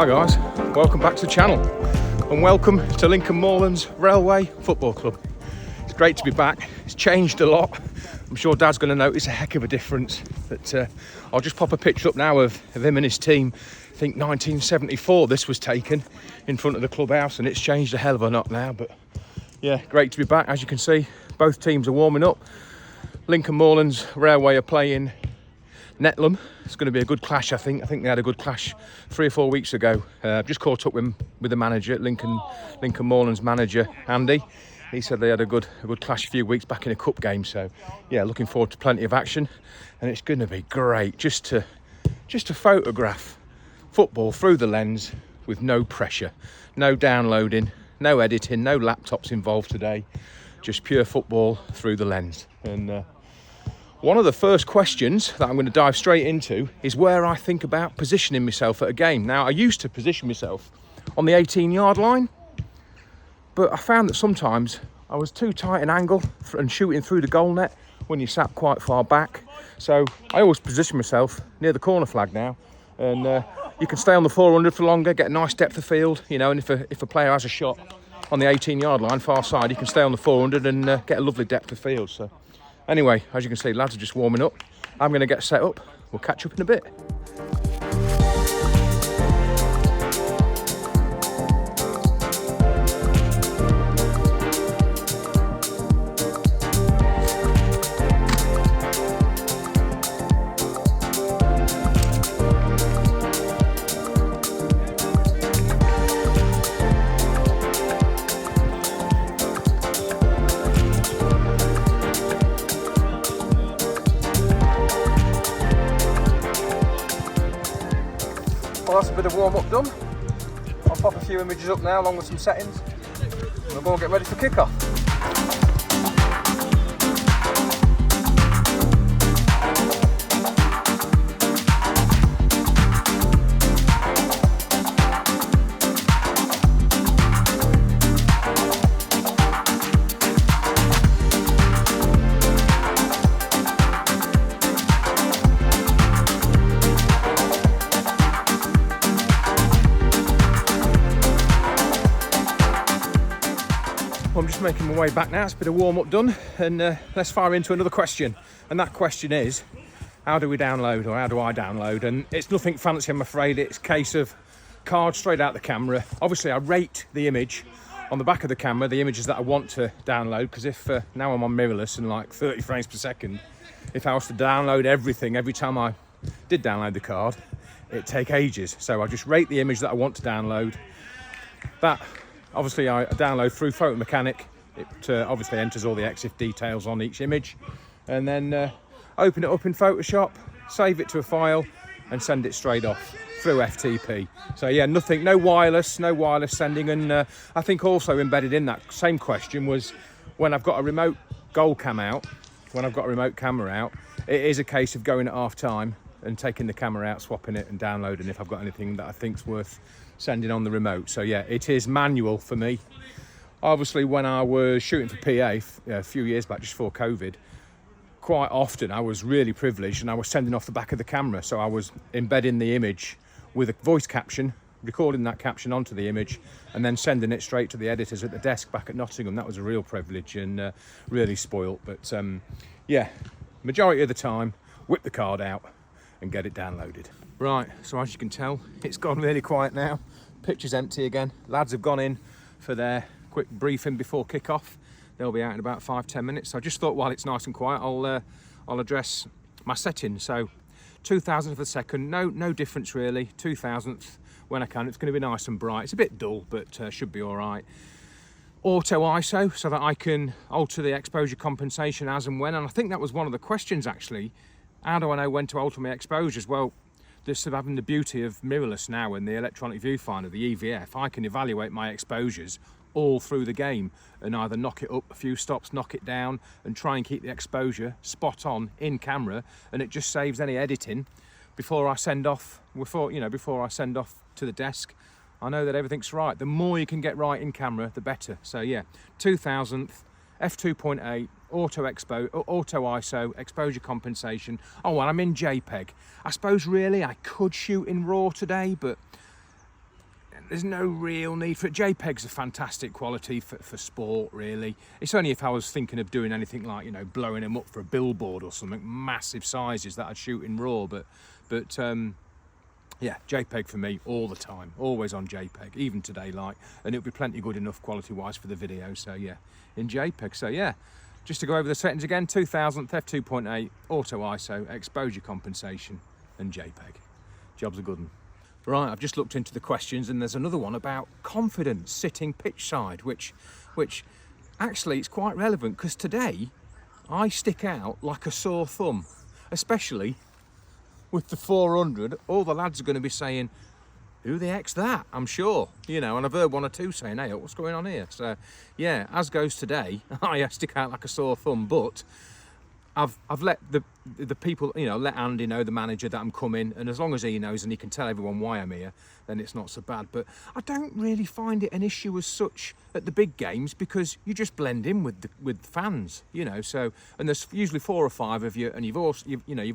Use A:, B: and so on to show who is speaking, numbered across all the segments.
A: Hi guys, welcome back to the channel and welcome to Moorlands Railway Football Club. It's great to be back. It's changed a lot. I'm sure Dad's going to notice a heck of a difference. But I'll just pop a picture up now of him and his team. I think 1974 this was taken in front of the clubhouse, and it's changed a hell of a lot now. But yeah, great to be back. As you can see, both teams are warming up. Moorlands Railway are playing Nettleham. It's going to be a good clash, I think. I think they had a good clash 3 or 4 weeks ago. Just caught up with the manager, Moorlands manager, Andy. He said they had a good clash a few weeks back in a cup game. So yeah, looking forward to plenty of action, and it's going to be great just to photograph football through the lens with no pressure, no downloading, no editing, no laptops involved today. Just pure football through the lens. And one of the first questions that I'm going to dive straight into is where I think about positioning myself at a game. Now, I used to position myself on the 18-yard line, but I found that sometimes I was too tight an angle and shooting through the goal net when you sat quite far back. So I always position myself near the corner flag now, and you can stay on the 400 for longer, get a nice depth of field, you know, and if a player has a shot on the 18-yard line, far side, you can stay on the 400 and get a lovely depth of field. So anyway, as you can see, lads are just warming up. I'm going to get set up. We'll catch up in a bit. Well, that's a bit of warm-up done. I'll pop a few images up now along with some settings, and we'll go and get ready for kick-off. I'm just making my way back now. It's a bit of warm-up done, and let's fire into another question. And that question is, how do we download, or how do I download? And it's nothing fancy, I'm afraid. It's a case of card straight out the camera. Obviously, I rate the image on the back of the camera, the images that I want to download, because if now I'm on mirrorless and like 30 frames per second, if I was to download everything every time I did download the card, it'd take ages. So I just rate the image that I want to download. That obviously I download through Photo Mechanic. It obviously enters all the EXIF details on each image, and then open it up in Photoshop, save it to a file, and send it straight off through FTP. So yeah, no wireless sending. And I think also embedded in that same question was when I've got a remote goal cam out, when I've got a remote camera out, it is a case of going at half time and taking the camera out, swapping it and downloading if I've got anything that I think's worth sending on the remote. So yeah, it is manual for me. Obviously, when I was shooting for PA a few years back, just before COVID, quite often I was really privileged and I was sending off the back of the camera. So I was embedding the image with a voice caption, recording that caption onto the image, and then sending it straight to the editors at the desk back at Nottingham. That was a real privilege and really spoilt. But yeah, majority of the time, whip the card out and get it downloaded. Right, so as you can tell, it's gone really quiet now. Pitch is empty again. Lads have gone in for their quick briefing before kick-off. They'll be out in about 5-10 minutes. So I just thought while it's nice and quiet, I'll address my settings. So 2000th of a second, no difference really. 2000th when I can. It's going to be nice and bright. It's a bit dull, but should be all right. Auto ISO, so that I can alter the exposure compensation as and when. And I think that was one of the questions actually. How do I know when to alter my exposures? Well, this is having the beauty of mirrorless now and the electronic viewfinder, the EVF. I can evaluate my exposures all through the game and either knock it up a few stops, knock it down, and try and keep the exposure spot on in camera. And it just saves any editing before I send off. Before I send off to the desk, I know that everything's right. The more you can get right in camera, the better. So yeah, 2000th, f2.8. Auto ISO, exposure compensation. Oh, well, I'm in JPEG. I suppose really I could shoot in RAW today, but there's no real need for it. JPEG's a fantastic quality for sport, really. It's only if I was thinking of doing anything like, you know, blowing them up for a billboard or something, massive sizes that I'd shoot in RAW. But yeah, JPEG for me all the time, always on JPEG, even today, like, and it'll be plenty good enough quality-wise for the video. So yeah, in JPEG. So yeah, just to go over the settings again: 2000th, f2.8, auto ISO, exposure compensation, and JPEG. Job's a good one. Right, I've just looked into the questions, and there's another one about confidence sitting pitch side, which actually it's quite relevant, because today I stick out like a sore thumb, especially with the 400. All the lads are going to be saying, who the heck's that? I'm sure, you know, and I've heard one or two saying, hey, what's going on here? So yeah, as goes today, I stick out like a sore thumb, but I've let the people, you know, let Andy know, the manager, that I'm coming, and as long as he knows and he can tell everyone why I'm here, then it's not so bad. But I don't really find it an issue as such at the big games, because you just blend in with the fans, you know. So, and there's usually 4 or 5 of you, and you've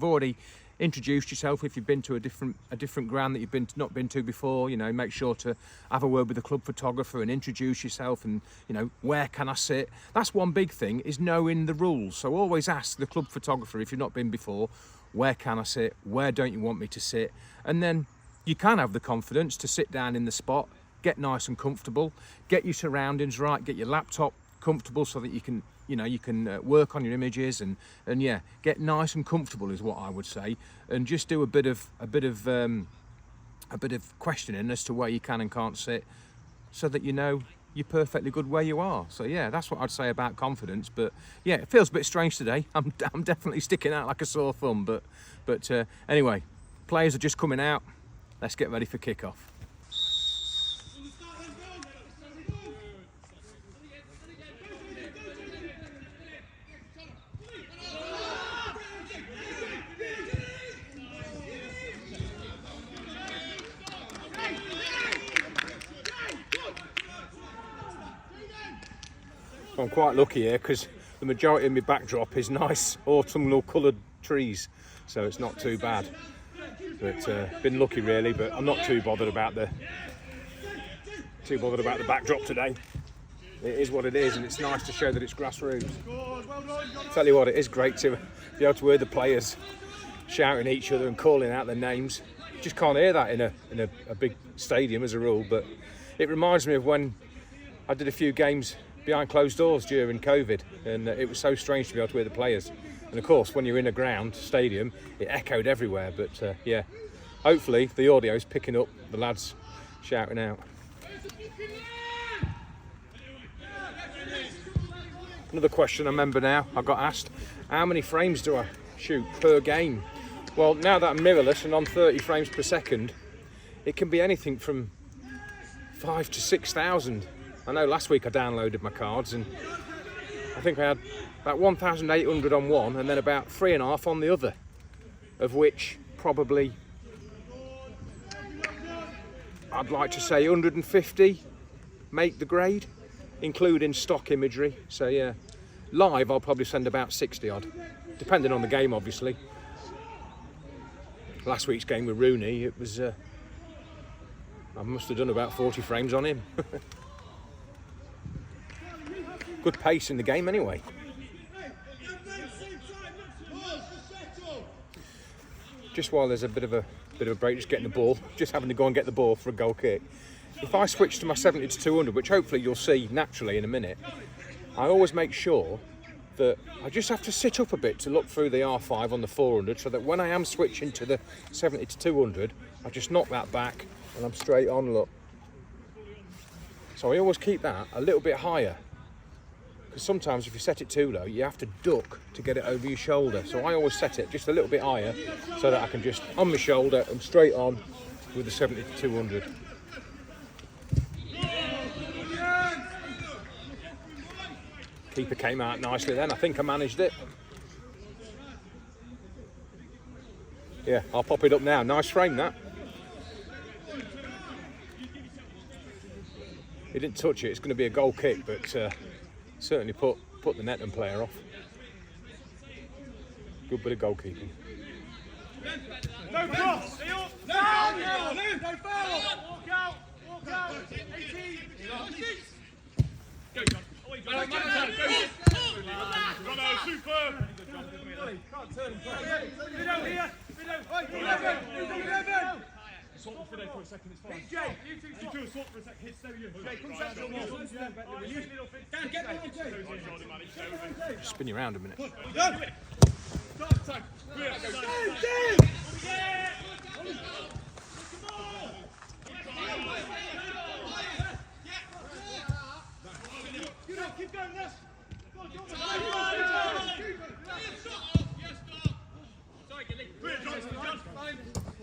A: already introduced yourself. If you've been to a different ground that you've not been to before, you know, make sure to have a word with the club photographer and introduce yourself, and, you know, where can I sit? That's one big thing, is knowing the rules. So always ask the club photographer, if you've not been before, where can I sit? Where don't you want me to sit? And then you can have the confidence to sit down in the spot, get nice and comfortable, get your surroundings right, get your laptop comfortable so that you can, you know, you can work on your images, and yeah, get nice and comfortable is what I would say, and just do a bit of questioning as to where you can and can't sit, so that you know you're perfectly good where you are. So yeah, that's what I'd say about confidence. But yeah, it feels a bit strange today. I'm definitely sticking out like a sore thumb. But anyway, players are just coming out. Let's get ready for kick-off. I'm quite lucky here, because the majority of my backdrop is nice autumnal coloured trees, so it's not too bad. But been lucky really, but I'm not too bothered about the backdrop today. It is what it is, and it's nice to show that it's grassroots. Tell you what, it is great to be able to hear the players shouting at each other and calling out their names. You just can't hear that in a big stadium as a rule, but it reminds me of when I did a few games behind closed doors during COVID, and it was so strange to be able to hear the players. And of course, when you're in a ground stadium, it echoed everywhere. But yeah, hopefully the audio is picking up the lads shouting out. Another question I remember now, I got asked, how many frames do I shoot per game? Well, now that I'm mirrorless and on 30 frames per second, it can be anything from 5,000 to 6,000. I know last week I downloaded my cards, and I think I had about 1,800 on one, and then about 3.5 on the other, of which probably I'd like to say 150 make the grade, including stock imagery. So yeah, live I'll probably send about 60 odd, depending on the game obviously. Last week's game with Rooney, it was I must have done about 40 frames on him. Good pace in the game anyway. Just while there's a bit of a break, just getting the ball, just having to go and get the ball for a goal kick. If I switch to my 70 to 200, which hopefully you'll see naturally in a minute, I always make sure that I just have to sit up a bit to look through the R5 on the 400, so that when I am switching to the 70 to 200, I just knock that back and I'm straight on, look. So I always keep that a little bit higher, because sometimes if you set it too low, you have to duck to get it over your shoulder. So I always set it just a little bit higher, so that I can just, on my shoulder, and straight on with the 70 to 200. Keeper came out nicely then, I think I managed it. Yeah, I'll pop it up now, nice frame that. He didn't touch it, it's going to be a goal kick, but certainly put the Nettleham player off. Good bit of goalkeeping.
B: No cross! No foul! Walk out!
A: Spin you around a minute.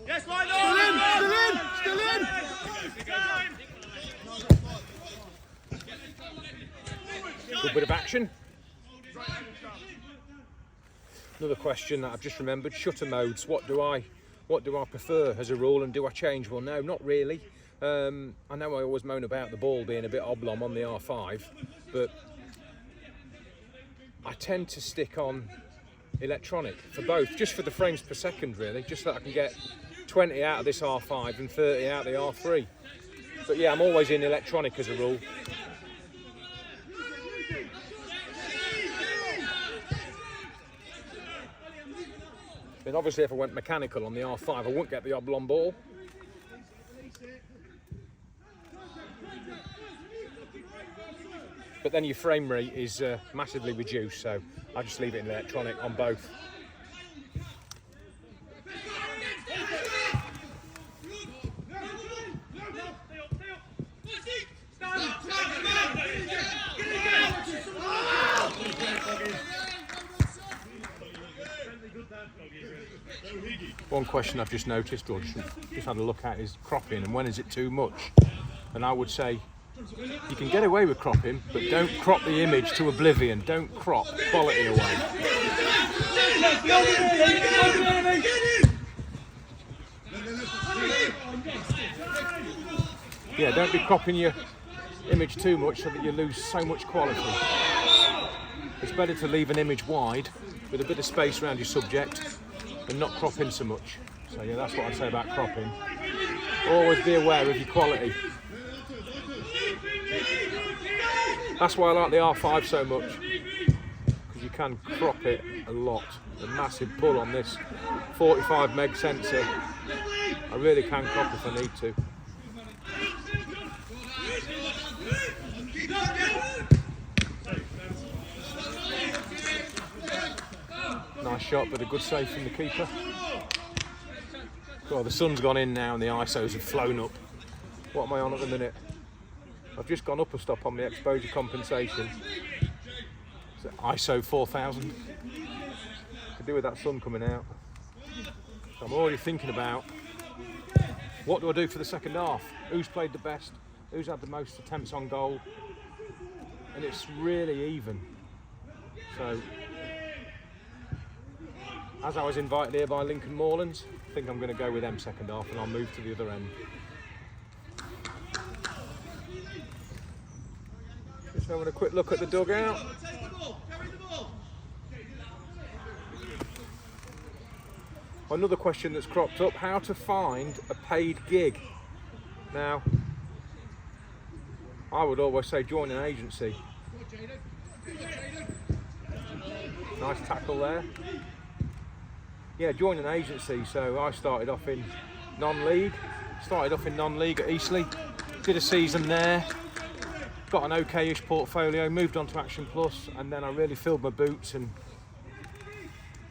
B: Yes, line on! Still in!
A: Good bit of action. Another question that I've just remembered: shutter modes. What do I prefer as a rule, and do I change? Well, no, not really. I know I always moan about the ball being a bit oblong on the R5, but I tend to stick on electronic for both, just for the frames per second, really, just so that I can get 20 out of this R5 and 30 out of the R3. But yeah, I'm always in electronic as a rule. Then obviously if I went mechanical on the R5, I wouldn't get the oblong ball. But then your frame rate is massively reduced, so I just leave it in electronic on both. One question I've just noticed, or just had a look at, is cropping, and when is it too much? And I would say you can get away with cropping, but don't crop the image to oblivion. Don't crop quality away. Yeah, don't be cropping your image too much so that you lose so much quality. It's better to leave an image wide with a bit of space around your subject and not crop in so much. So yeah, that's what I'd say about cropping. Always be aware of your quality. That's why I like the R5 so much, because you can crop it a lot. A massive pull on this 45 meg sensor. I really can crop if I need to. Nice shot, but a good save from the keeper. Oh, the sun's gone in now and the ISOs have flown up. What am I on at the minute? I've just gone up a stop on the exposure compensation. It's ISO 4000. Could do with that sun coming out. So I'm already thinking about what do I do for the second half? Who's played the best? Who's had the most attempts on goal? And it's really even. So, as I was invited here by Lincoln Moorlands, I think I'm going to go with them second half and I'll move to the other end. Just having a quick look at the dugout. Another question that's cropped up: how to find a paid gig. Now, I would always say join an agency. Nice tackle there. Yeah, join an agency. So I started off in non-league at Eastleigh, did a season there, got an okay-ish portfolio, moved on to Action Plus, and then I really filled my boots and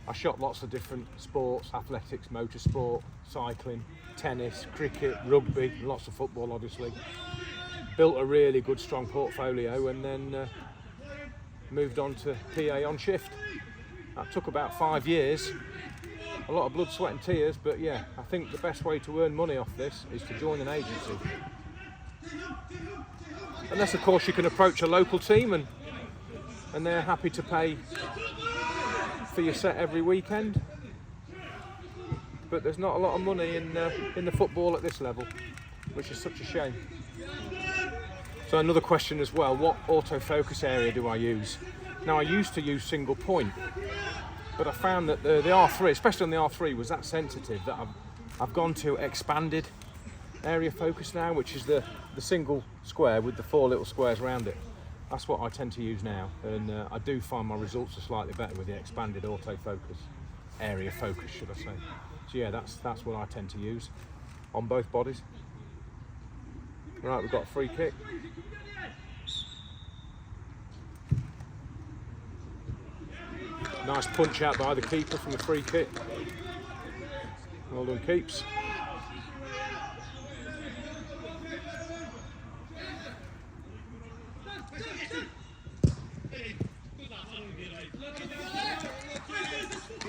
A: I shot lots of different sports: athletics, motorsport, cycling, tennis, cricket, rugby, lots of football obviously. Built a really good strong portfolio and then moved on to PA on shift. That took about 5 years. A lot of blood, sweat and tears, but yeah, I think the best way to earn money off this is to join an agency. Unless of course you can approach a local team and they're happy to pay for your set every weekend. But there's not a lot of money in the football at this level, which is such a shame. So another question as well: what autofocus area do I use? Now, I used to use single point, but I found that the R3, especially on the R3, was that sensitive that I've gone to expanded. area focus now, which is the single square with the 4 little squares around it. That's what I tend to use now, and I do find my results are slightly better with the expanded autofocus, area focus should I say. So yeah, that's what I tend to use on both bodies. Right, we've got a free kick. Nice punch out by the keeper from the free kick. Well done, keeps.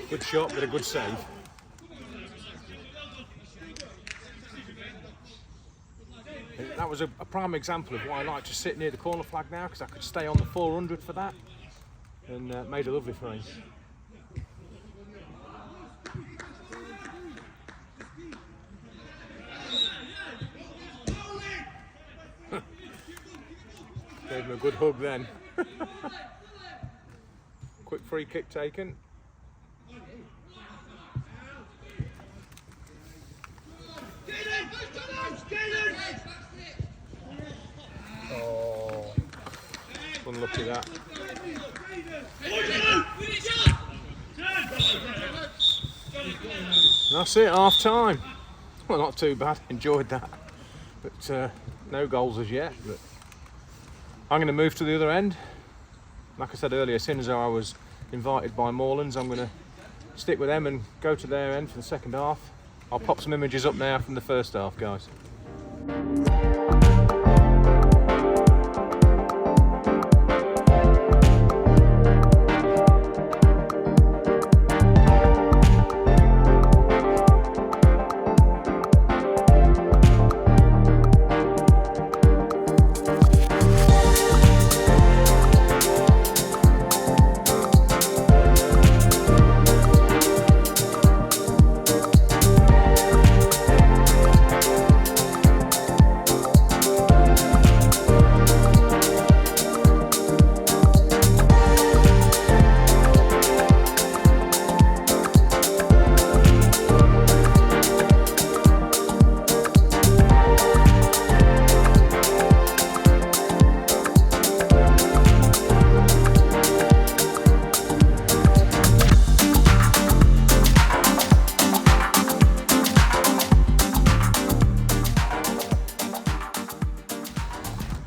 A: Good shot, but a good save. That was a prime example of why I like to sit near the corner flag now, because I could stay on the 400 for that, and made a lovely frame. Gave him a good hug then. Quick free kick taken. Oh, unlucky that. That's it, half time. Well, not too bad, enjoyed that. But no goals as yet. But I'm going to move to the other end. Like I said earlier, as soon as I was invited by Moorlands, I'm going to stick with them and go to their end for the second half. I'll pop some images up now from the first half, guys.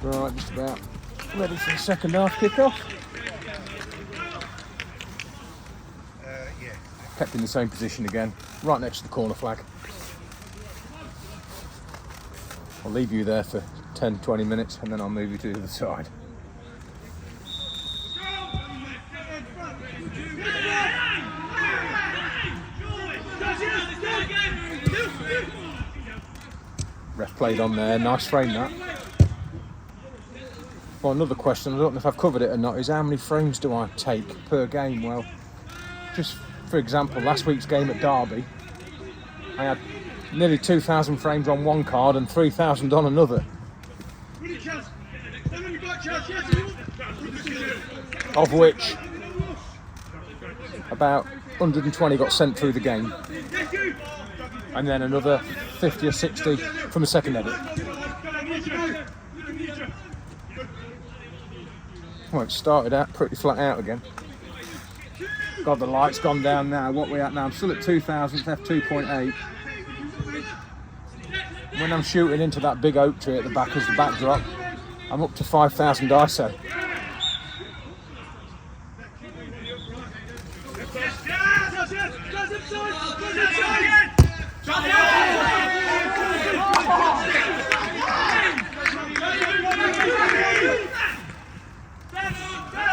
A: Right, just about ready for the second half kick-off. Kept in the same position again, right next to the corner flag. I'll leave you there for 10-20 minutes and then I'll move you to the other side. Ref played on there, nice frame that. Well, another question, I don't know if I've covered it or not, is how many frames do I take per game? Well, just for example, last week's game at Derby, I had nearly 2,000 frames on one card and 3,000 on another. Of which about 120 got sent through the game. And then another 50 or 60 from a second edit. Well, it started out pretty flat out again. God, the light's gone down now. What are we at now? I'm still at 2000, f2.8. When I'm shooting into that big oak tree at the back as the backdrop, I'm up to 5,000 ISO.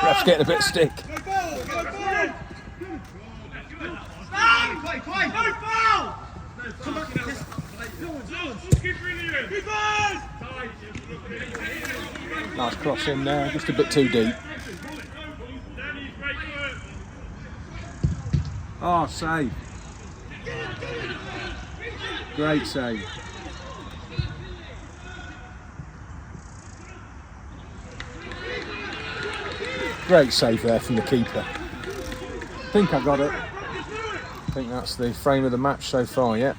A: Ref's getting a bit of stick. Nice cross in there, just a bit too deep. Oh, save. Great save. Great save there from the keeper. I think I got it. I think that's the frame of the match so far, yeah.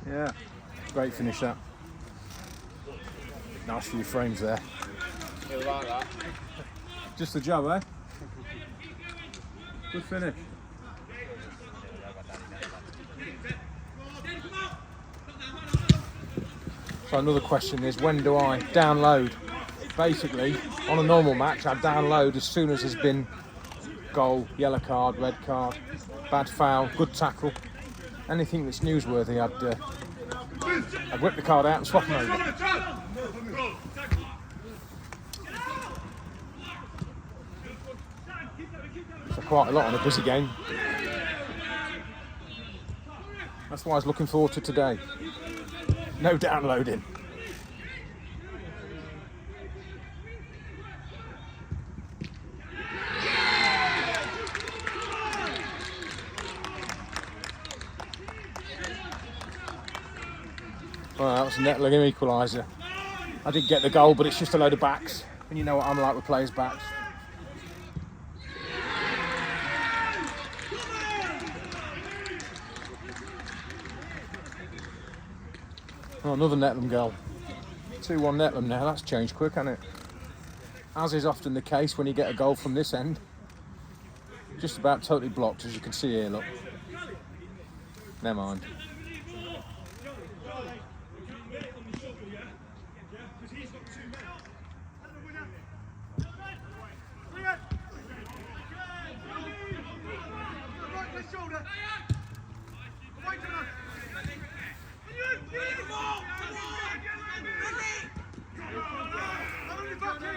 A: Yeah, great finish that. Nice few frames there.
B: You like that?
A: Just the job, eh? Good finish. So another question is, when do I download? Basically, on a normal match, I download as soon as there's been goal, yellow card, red card, bad foul, good tackle. Anything that's newsworthy, I'd whip the card out and swap them over. So quite a lot on a busy game. That's why I was looking forward to today. No downloading. Well, that was a Nettleham equaliser. I did get the goal, but it's just a load of backs. And you know what I'm like with players' backs. Oh, another Nettleham goal. 2-1 Nettleham now. That's changed quick, hasn't it? As is often the case when you get a goal from this end. Just about totally blocked, as you can see here, look. Never mind.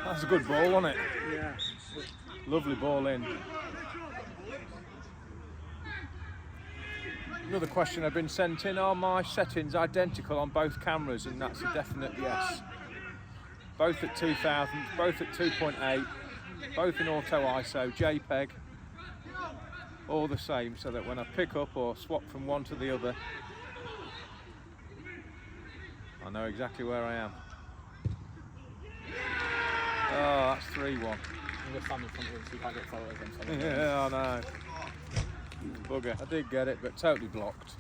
A: That's a good ball, wasn't it?
B: Yeah.
A: Lovely ball in. Another question I've been sent in, are my settings identical on both cameras? And that's a definite yes. Both at 2000, both at 2.8, both in auto ISO, JPEG, all the same, so that when I pick up or swap from one to the other, I know exactly where I am. Oh, that's 3-1.
C: You're a family front room, so you can't get photos on something.
A: Yeah, I know. Bugger. I did get it, but totally blocked.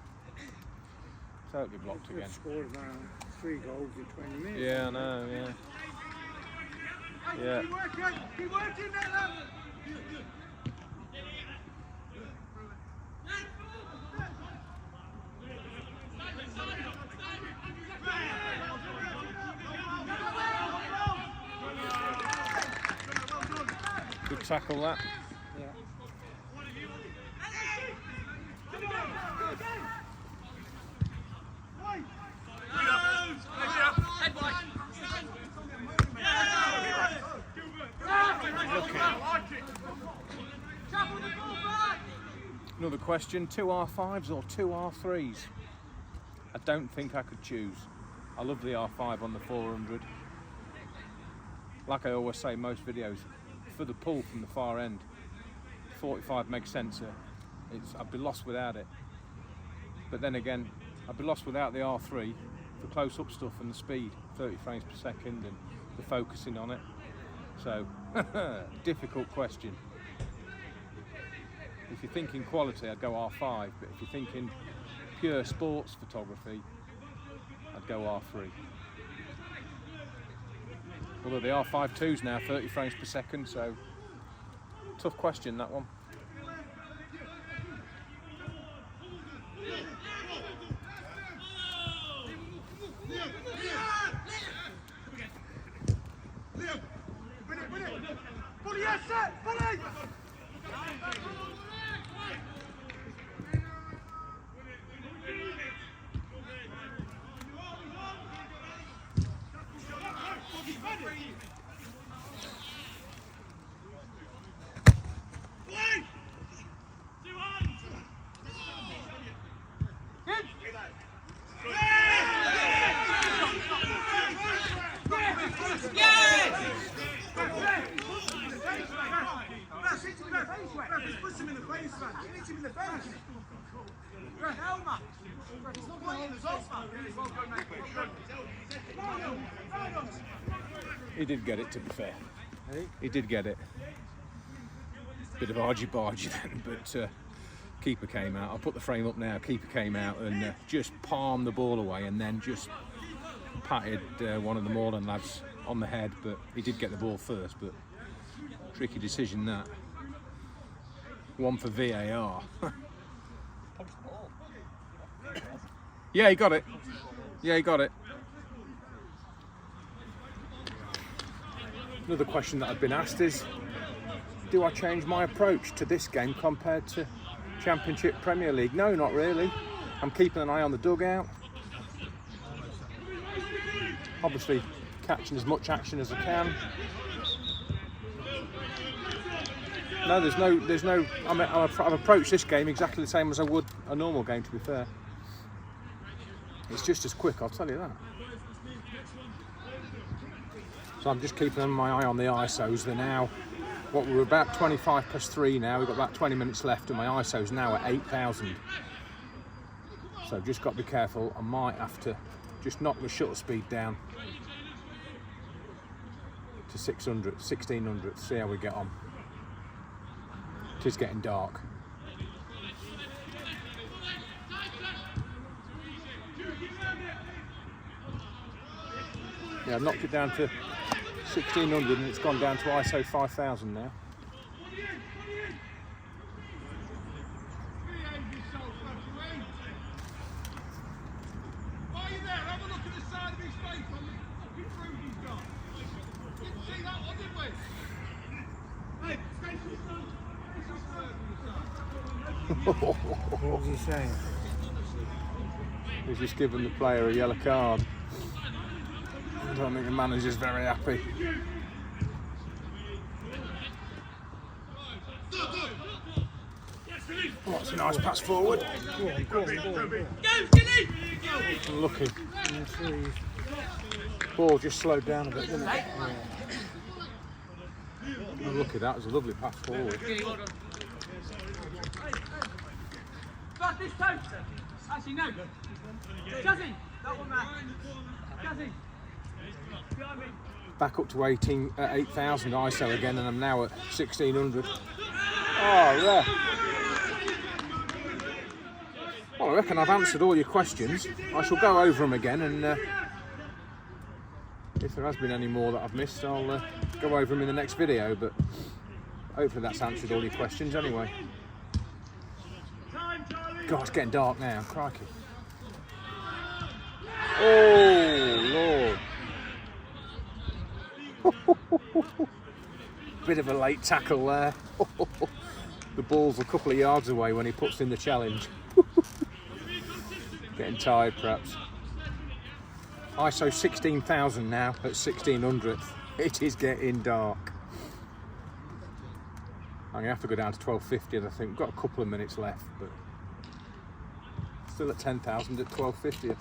A: Totally blocked again.
B: Scored about 3 goals in 20 minutes.
A: Yeah, I know, yeah. Yeah.
B: Keep working, Nettleham!
A: Good tackle that.
B: Yeah.
A: Another question, 2 R5s or 2 R3s? I don't think I could choose. I love the R5 on the 400. Like I always say in most videos, for the pull from the far end, 45 meg sensor, I'd be lost without it. But then again, I'd be lost without the R3 for close-up stuff and the speed, 30 frames per second, and the focusing on it. So, difficult question. If you're thinking quality, I'd go R5, but if you're thinking pure sports photography, I'd go R3. Although the R5.2's now 30 frames per second, so tough question, that one. He did get it, to be fair. He did get it. Bit of argy-bargy then, but keeper came out. I'll put the frame up now. Keeper came out and just palmed the ball away, and then just patted one of the Moorland lads on the head, but he did get the ball first. But tricky decision that. One for VAR. Yeah, he got it. Yeah, he got it. Another question that I've been asked is, do I change my approach to this game compared to Championship Premier League? No, not really. I'm keeping an eye on the dugout. Obviously catching as much action as I can. No, there's no. I've approached this game exactly the same as I would a normal game, to be fair. It's just as quick, I'll tell you that. So I'm just keeping my eye on the ISOs. They're now, we're about 25+3 now. We've got about 20 minutes left, and my ISO's now at 8,000. So just got to be careful. I might have to just knock the shutter speed down to 600, 1600. See how we get on. It is getting dark. Yeah, I've knocked it down to 1600 and it's gone down to ISO 5000 now.
B: What was he saying?
A: He's just given the player a yellow card. I don't think the manager's very happy. Oh, that's a nice pass forward.
B: Go on.
A: Lucky. Ball just slowed down a bit, didn't it? Oh, lucky, that was a lovely pass forward.
D: This time. Actually, no. Jazzy, that one there. Jazzy. Behind me.
A: Back up to 8,000 ISO again, and I'm now at 1600. Oh, yeah. Well, I reckon I've answered all your questions. I shall go over them again, and if there has been any more that I've missed, I'll go over them in the next video, but hopefully that's answered all your questions anyway. God, it's getting dark now, crikey. Oh, Lord. Bit of a late tackle there. The ball's a couple of yards away when he puts in the challenge. Getting tired, perhaps. ISO 16,000 now at 1600th. It is getting dark. I'm going to have to go down to 1250, I think. We've got a couple of minutes left, but still at 10,000 at 1250th.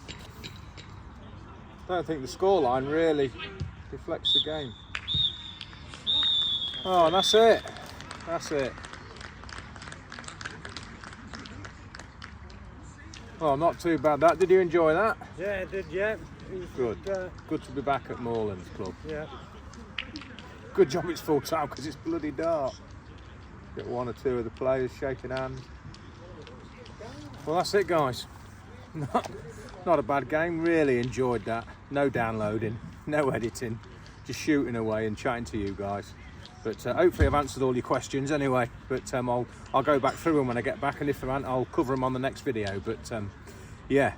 A: I don't think the scoreline really reflects the game. Oh, and that's it. That's it. Well, not too bad that. Did you enjoy that?
B: Yeah, I did, yeah.
A: Good. Good to be back at Moorlands Club.
B: Yeah.
A: Good job it's full time because it's bloody dark. Get one or two of the players shaking hands. Well, that's it, guys. Not a bad game. Really enjoyed that. No downloading, no editing, just shooting away and chatting to you guys. But hopefully I've answered all your questions anyway. But I'll go back through them when I get back, and if there aren't, I'll cover them on the next video. But yeah,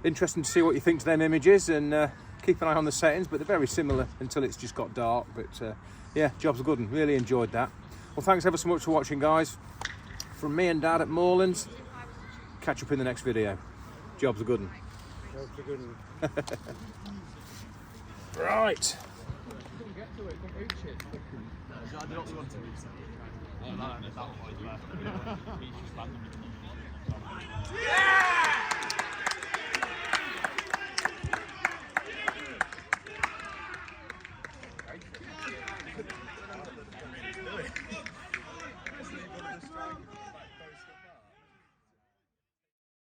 A: interesting to see what you think to them images, and keep an eye on the settings. But they're very similar until it's just got dark. But yeah, job's a good one. Really enjoyed that. Well, thanks ever so much for watching, guys. From me and Dad at Moorlands. Catch up in the next video. Job's a good one.
B: Job's a good one.
A: Right.
C: I don't want to reach it. Oh, no, that one was there.